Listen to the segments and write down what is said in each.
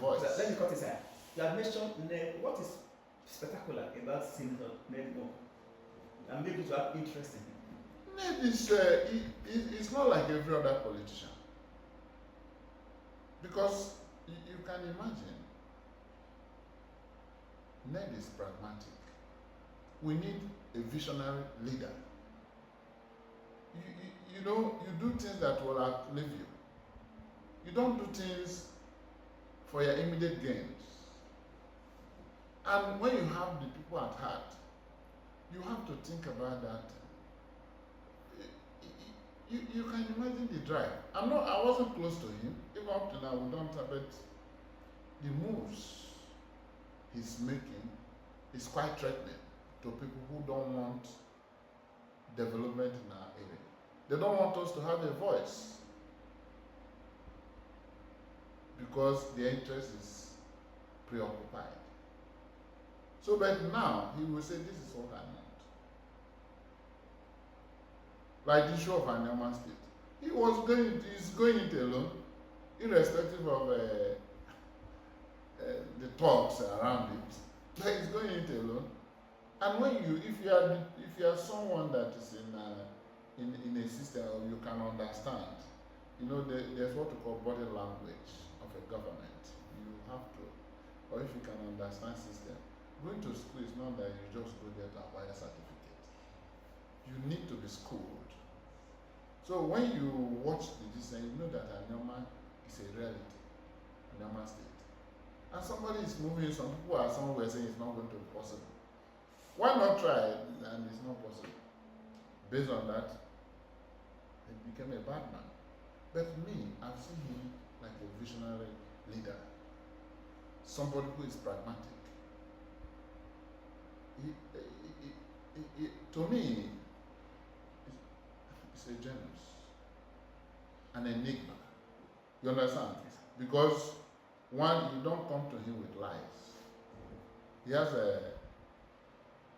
voice. So let me cut this out. You have mentioned what is spectacular about Senator Ned Nwoko and make it to have interest in him. Ned is it's not like every other politician, because you can imagine Ned is pragmatic. We need a visionary leader. You know, you do things that will outlive you. You don't do things for your immediate gains. And when you have the people at heart, you have to think about that. You can imagine the drive. I wasn't close to him. Even up to now, we don't have it. The moves he's making is quite threatening to people who don't want development in our area. They don't want us to have a voice because their interest is preoccupied. So, but now he will say, this is what I want. Like the issue of Anioma State. He's going it alone, irrespective of the talks around it. But he's going it alone. And when if you are someone that is in a system you can understand, you know, there's what we call body language of a government. You have to, or if you can understand system. Going to school is not that you just go there to acquire a certificate. You need to be schooled. So when you watch this, you know that Anioma is a reality, Anioma State. And somebody is moving, some people are somewhere saying it's not going to be possible. Why not try it? And it's not possible. Based on that, he became a bad man. But me, I've seen him like a visionary leader. Somebody who is pragmatic. To me, it's a genius, an enigma. You understand? Because one, you don't come to him with lies. He has a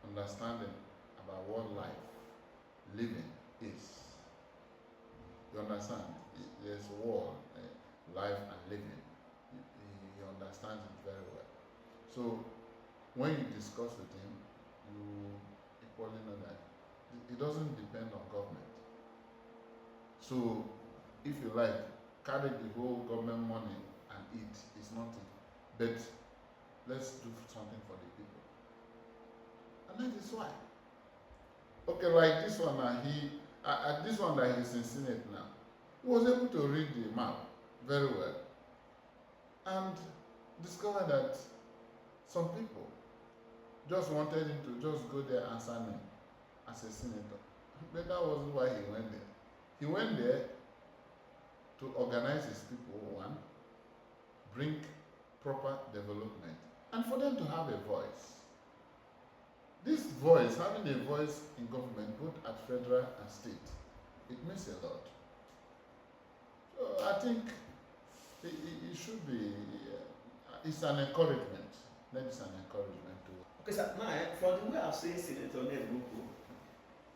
understanding about what life, living is. You understand? There's a word, life and living. He understands it very well. So when you discuss with him, you equally know that it doesn't depend on government. So if you like, carry the whole government money and eat, it's nothing. But let's do something for the people. And that is why. Okay, like this one this one that he's in Senate now, he was able to read the map very well and discover that some people just wanted him to just go there and sign in as a senator. But that wasn't why he went there. He went there to organize his people, one, bring proper development, and for them to have a voice. This voice, having a voice in government, both at federal and state, it means a lot. So I think it should be, it's an encouragement. That is an encouragement to. Okay, sir, now, for the way I've seen Senator Ned Nwoko,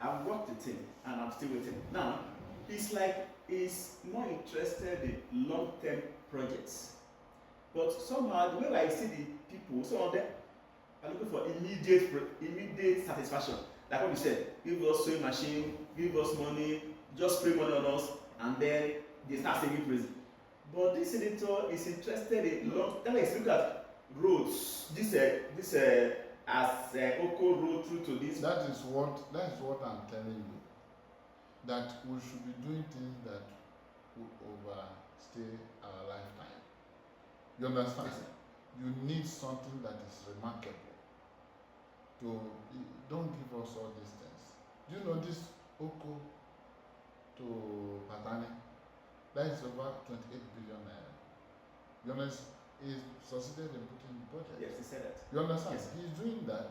I've worked with him and I'm still with him. Now, it's like he's more interested in long-term projects. But somehow, the way I see the people, some of them are looking for immediate satisfaction. Like what you said, give us sewing machine, give us money, just spray money on us, and then they start singing praise. But this senator is interested in long. Let's look at roads. This as Oko road through to this. That is what I'm telling you. That we should be doing things that will overstay our lifetime. You understand? Yes, you need something that is remarkable. Don't give us all these things. Do you know this Oko to Patani? That is over 28 billion naira. You understand? He's succeeded in putting the budget. Yes, he said that. You understand? Yes, he's doing that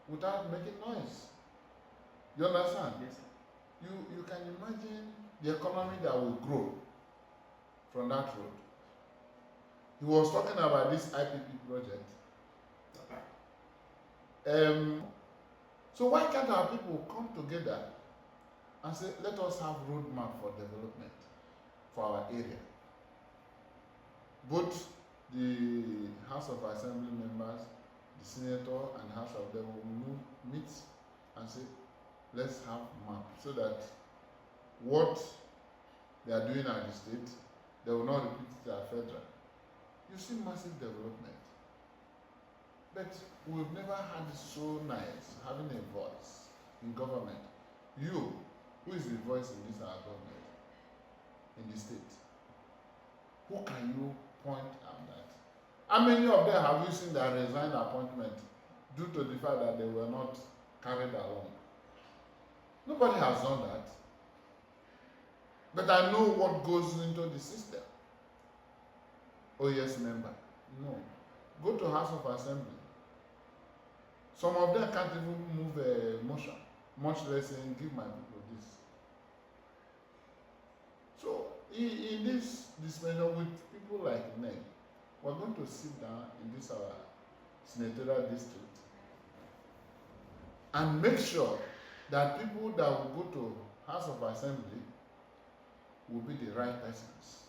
without making noise. You understand? Yes, sir. You can imagine the economy that will grow from that road. He was talking about this IPP project. Okay. So why can't our people come together and say, let us have roadmap for development for our area? Both the House of Assembly members, the Senator and House of them will meet and say, let's have map so that what they are doing at the state, they will not repeat it at federal. You see massive development. But we've never had it so nice having a voice in government. You, who is the voice in this our government, in the state? Who can you point at that? How many of them have you seen that resigned appointment due to the fact that they were not carried along? Nobody has done that. But I know what goes into the system. Oh yes, member. No. Go to House of Assembly. Some of them can't even move a motion, much less saying, give my people this. So, in this dispensation with people like Ned, we're going to sit down in this our senatorial district and make sure that people that will go to House of Assembly will be the right persons.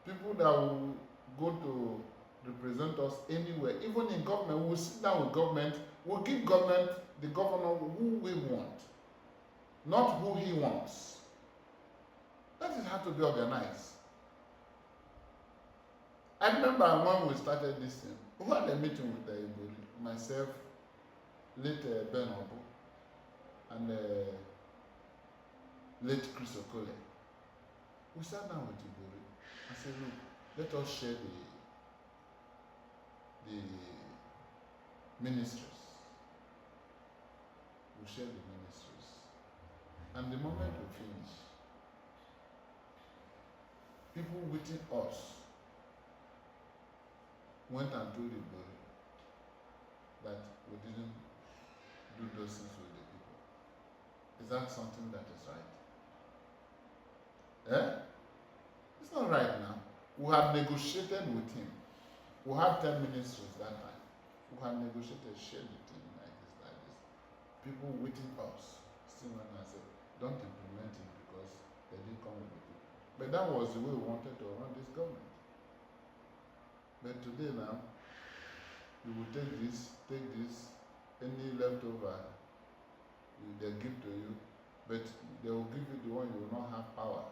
People that will go to represent us anywhere, even in government, we'll sit down with government, we'll give government the governor who we want, not who he wants. That is how to be organized. I remember when we started this thing, we had a meeting with Ibori, myself, late Ben Obu, and late Chris Okole. We sat down with Ibori and said, look, let us share the ministries. We share the ministries. And the moment we finish, people within us went and told the body that we didn't do those things with the people. Is that something that is right? Eh? It's not right now. We have negotiated with him. We had 10 ministries that time. We had negotiated, shared the thing like this, like this. People waiting us. Still when I said, don't implement it because they didn't come with the people. But that was the way we wanted to run this government. But today now, you will take this, any leftover, they give to you, but they will give you the one you will not have power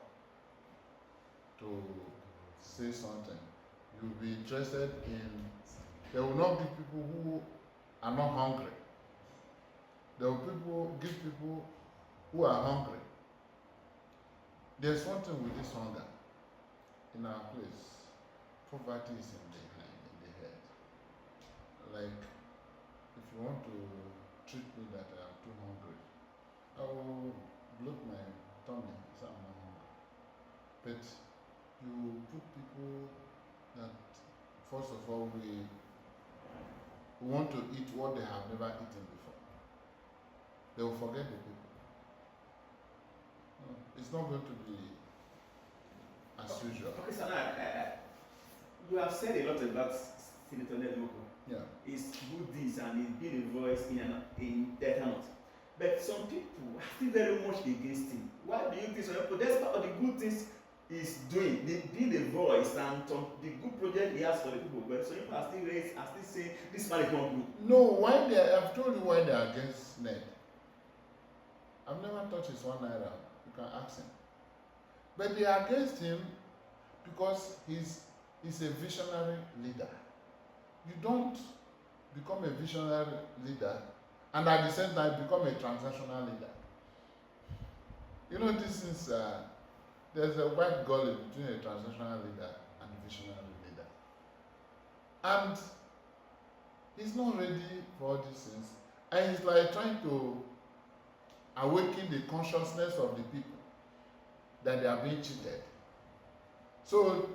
to say something. You'll be interested in, they will not give people who are not hungry. They will give people who are hungry. There's something with this hunger in our place. Poverty is in the head. Like, if you want to treat me that I am too hungry, I will block my tummy so I'm not hungry. But you put people that, first of all, we want to eat what they have never eaten before. They will forget the people. No, it's not going to be as usual. Okay, so now, you have said a lot about Senator Ned Nwoko. Yeah. His good deeds and his being a voice in that not. But some people are still very much against him. Why do you think so? Despite all the good things he's doing, being a voice and the good project he has for the people, but some people are still saying this man is not good. No, I've told you why they are against Ned. I've never touched his 1 naira. You can ask him. But they are against him because he's a visionary leader. You don't become a visionary leader and at the same time become a transactional leader. You know, this is there's a wide gully between a transactional leader and a visionary leader. And he's not ready for all these things. And he's like trying to awaken the consciousness of the people that they are being cheated. So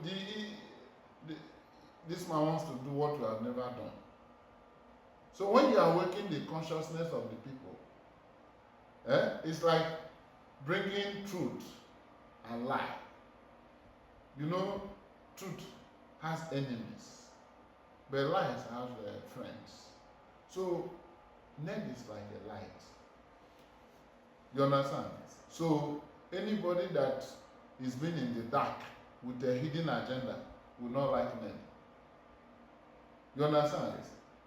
this man wants to do what we have never done. So when you awaken the consciousness of the people, it's like bringing truth and lie. You know, truth has enemies, but lies have friends. So Ned is like a light. You understand? So anybody that is being in the dark with a hidden agenda will not like Ned. You understand?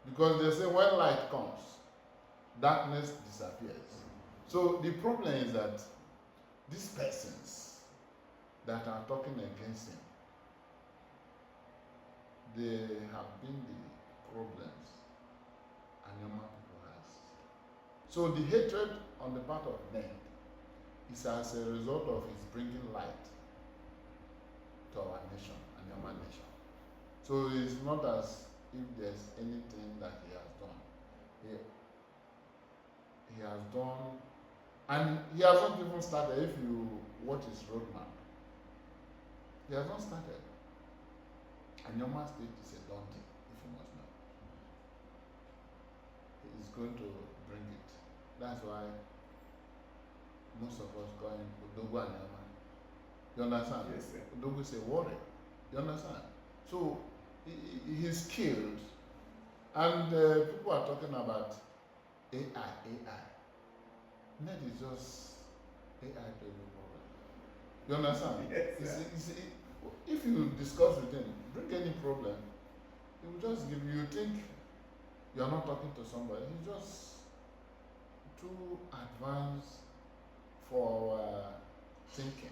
Because they say when light comes, darkness disappears. So the problem is that these persons that are talking against him, they have been the problems Anioma people has. So the hatred on the part of men is as a result of his bringing light to our nation, Anioma nation. So it's not as if there's anything that he has done. He has done, and he has not even started. If you watch his roadmap, he has not started. Anioma State is a daunting, if you must know. He is going to bring it. That's why most of us call him Odogu Anioma. You understand? Yes, sir. Odogu is a warrior. You understand? So he's skilled, and people are talking about AI. Ned is just AI to every problem. You understand? Yes, If you discuss with him, bring any problem, he will just give you. You think you are not talking to somebody. He's just too advanced for thinking.